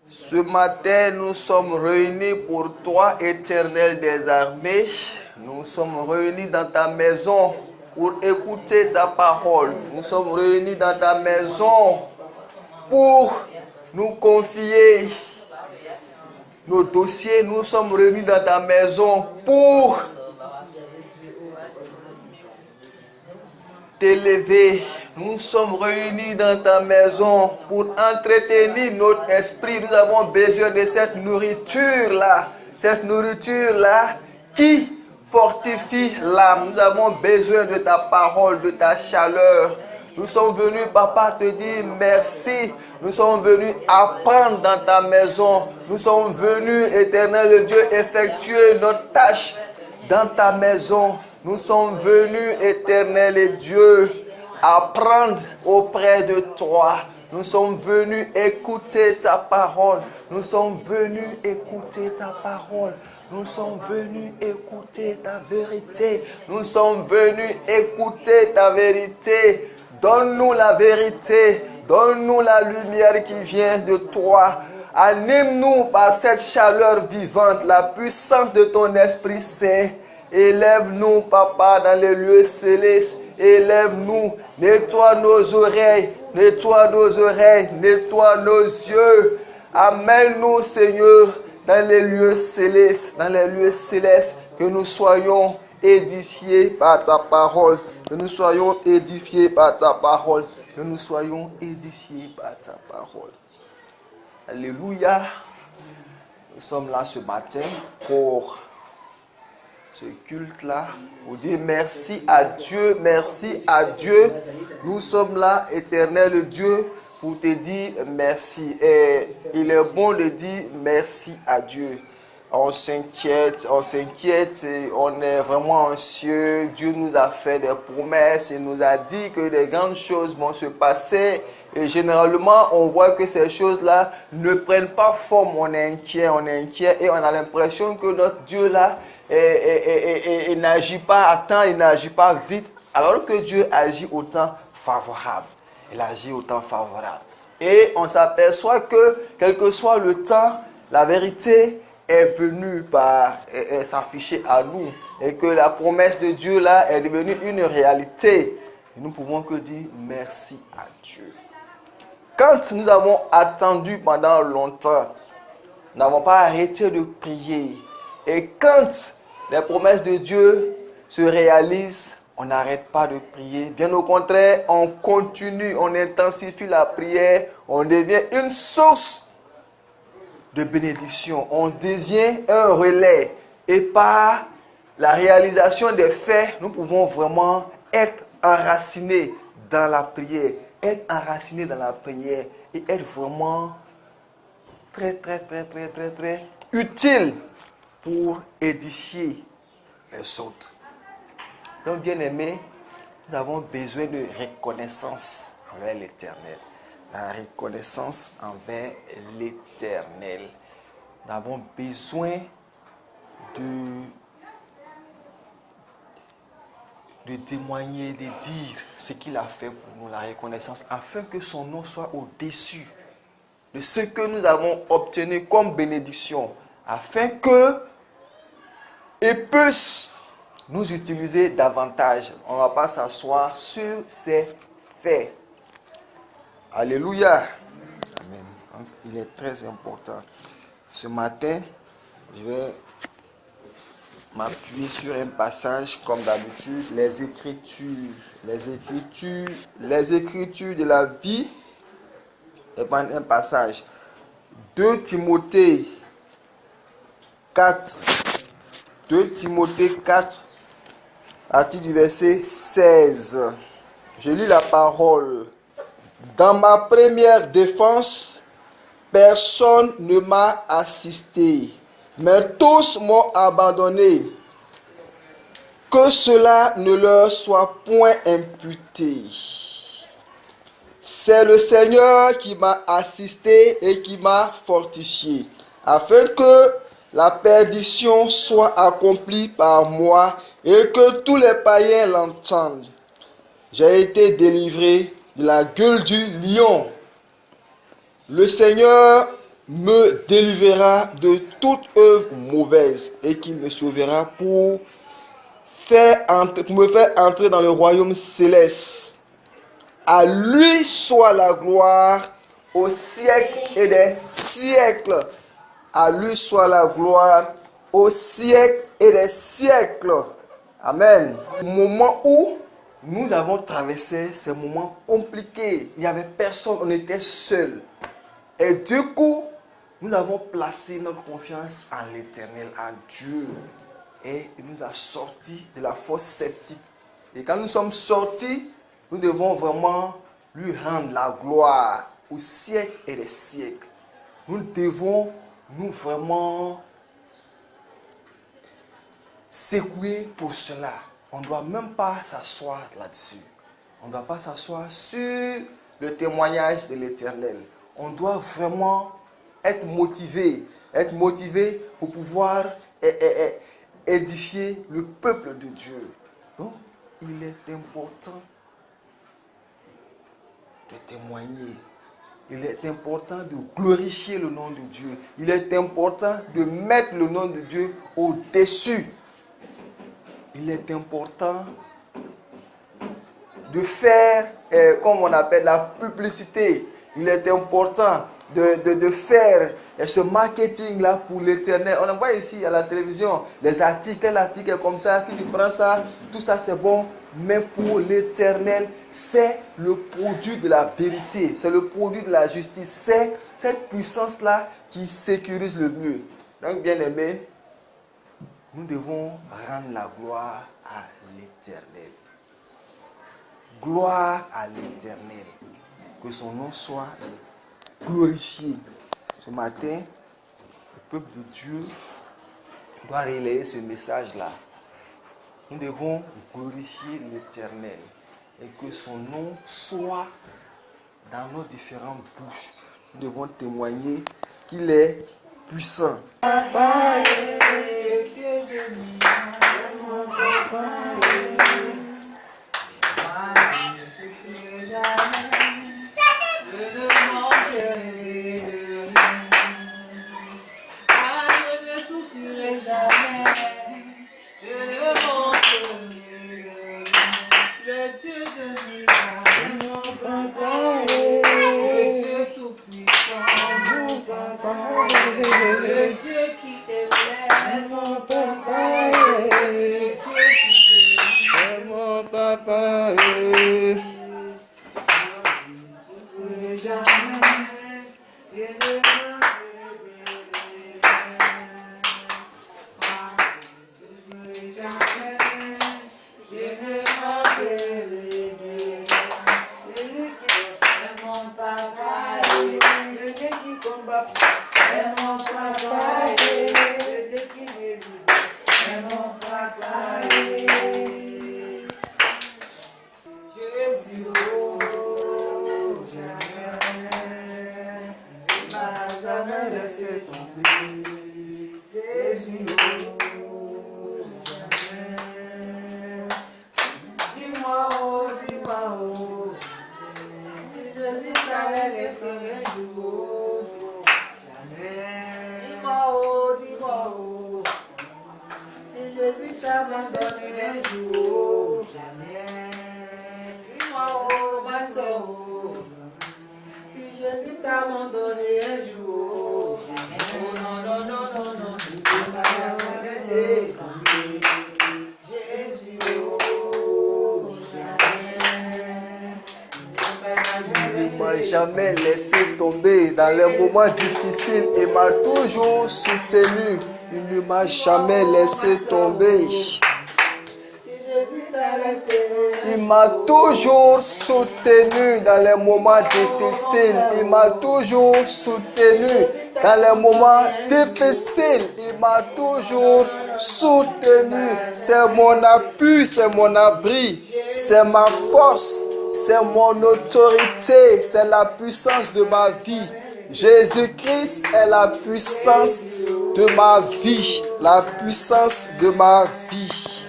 Ce matin, nous sommes réunis pour toi, Éternel des armées. Nous sommes réunis dans ta maison pour écouter ta parole. Nous sommes réunis dans ta maison pour nous confier nos dossiers. Nous sommes réunis dans ta maison pour t'élever. Nous sommes réunis dans ta maison pour entretenir notre esprit. Nous avons besoin de cette nourriture-là. Cette nourriture-là qui fortifie l'âme. Nous avons besoin de ta parole, de ta chaleur. Nous sommes venus, papa, te dire merci. Nous sommes venus apprendre dans ta maison. Nous sommes venus, éternel Dieu, effectuer notre tâche dans ta maison. Nous sommes venus, éternel Dieu, apprendre auprès de toi. Nous sommes venus écouter ta parole. Nous sommes venus écouter ta parole. Nous sommes venus écouter ta vérité. Nous sommes venus écouter ta vérité. Donne-nous la vérité. Donne-nous la lumière qui vient de toi. Anime-nous par cette chaleur vivante, la puissance de ton Esprit Saint. Élève-nous, papa, dans les lieux célestes. Élève-nous, nettoie nos oreilles, nettoie nos oreilles, nettoie nos yeux. Amène-nous, Seigneur, dans les lieux célestes, que nous soyons édifiés par ta parole, que nous soyons édifiés par ta parole, que nous soyons édifiés par ta parole. Alléluia. Nous sommes là ce matin pour ce culte-là, pour dire merci à Dieu, merci à Dieu. Nous sommes là, éternel Dieu, pour te dire merci. Et il est bon de dire merci à Dieu. On s'inquiète, on est vraiment anxieux. Dieu nous a fait des promesses, il nous a dit que des grandes choses vont se passer. Et généralement, on voit que ces choses-là ne prennent pas forme. On est inquiet et on a l'impression que notre Dieu-là, il n'agit pas à temps, il n'agit pas vite, alors que Dieu agit au temps favorable. Il agit au temps favorable. Et on s'aperçoit que, quel que soit le temps, la vérité est venue s'afficher à nous. Et que la promesse de Dieu là est devenue une réalité. Et nous pouvons que dire merci à Dieu. Quand nous avons attendu pendant longtemps, nous n'avons pas arrêté de prier. Et quand les promesses de Dieu se réalisent, on n'arrête pas de prier. Bien au contraire, on continue, on intensifie la prière. On devient une source de bénédiction. On devient un relais. Et par la réalisation des faits, nous pouvons vraiment être enracinés dans la prière. Être enracinés dans la prière et être vraiment très utile pour édifier les autres. Donc, bien aimés, nous avons besoin de reconnaissance envers l'Éternel. La reconnaissance envers l'Éternel. Nous avons besoin de témoigner, de dire ce qu'il a fait pour nous, la reconnaissance, afin que son nom soit au-dessus de ce que nous avons obtenu comme bénédiction, afin que il puisse nous utiliser davantage. On ne va pas s'asseoir sur ses faits. Alléluia. Amen. Donc, il est très important. Ce matin, je vais m'appuyer sur un passage comme d'habitude, les écritures de la vie. Et prendre un passage. 2 Timothée 4, à partir du verset 16. Je lis la parole. Dans ma première défense, personne ne m'a assisté, mais tous m'ont abandonné. Que cela ne leur soit point imputé. C'est le Seigneur qui m'a assisté et qui m'a fortifié, afin que la perdition soit accomplie par moi et que tous les païens l'entendent. J'ai été délivré de la gueule du lion. Le Seigneur me délivrera de toute œuvre mauvaise et qu'il me sauvera pour me faire entrer dans le royaume céleste. À lui soit la gloire au siècle et des siècles. À lui soit la gloire au siècle et des siècles. Amen. Au moment où nous avons traversé ces moments compliqués, il n'y avait personne, on était seuls. Et du coup, nous avons placé notre confiance en l'Éternel, en Dieu. Et il nous a sortis de la force sceptique. Et quand nous sommes sortis, nous devons vraiment lui rendre la gloire au siècle et des siècles. Nous devons nous vraiment secouer pour cela. On ne doit même pas s'asseoir là-dessus. On ne doit pas s'asseoir sur le témoignage de l'Éternel. On doit vraiment être motivé pour pouvoir édifier le peuple de Dieu. Donc, il est important de témoigner. Il est important de glorifier le nom de Dieu. Il est important de mettre le nom de Dieu au-dessus. Il est important de faire, comme on appelle la publicité. Il est important de faire ce marketing-là pour l'Éternel. On en voit ici à la télévision les articles, tel article est comme ça, qui tu prends ça, tout ça c'est bon. Mais pour l'Éternel, c'est le produit de la vérité, c'est le produit de la justice, c'est cette puissance-là qui sécurise le mieux. Donc, bien aimé, nous devons rendre la gloire à l'Éternel. Gloire à l'Éternel. Que son nom soit glorifié. Ce matin, le peuple de Dieu doit relayer ce message-là. Nous devons glorifier l'Éternel et que son nom soit dans nos différentes bouches. Nous devons témoigner qu'il est puissant. Jamais laissé tomber dans les moments difficiles et m'a toujours soutenu. Il ne m'a jamais laissé tomber. Il m'a toujours soutenu dans les moments difficiles. Il m'a toujours soutenu dans les moments difficiles. Il m'a toujours soutenu. C'est mon appui, c'est mon abri, c'est ma force. C'est mon autorité, c'est la puissance de ma vie. Jésus-Christ est la puissance de ma vie, la puissance de ma vie.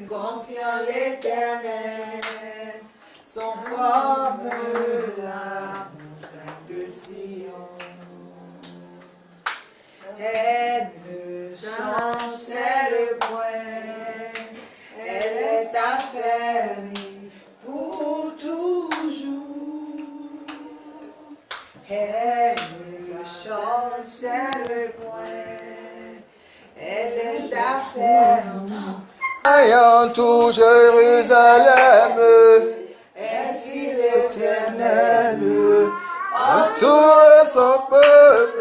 Confiant l'Éternel, son comme la montagne de Sion. affermi pour toujours. Elle me chante le point, elle est affermi. Ayant tout Jérusalem, Ainsi l'Éternel entoure son peuple.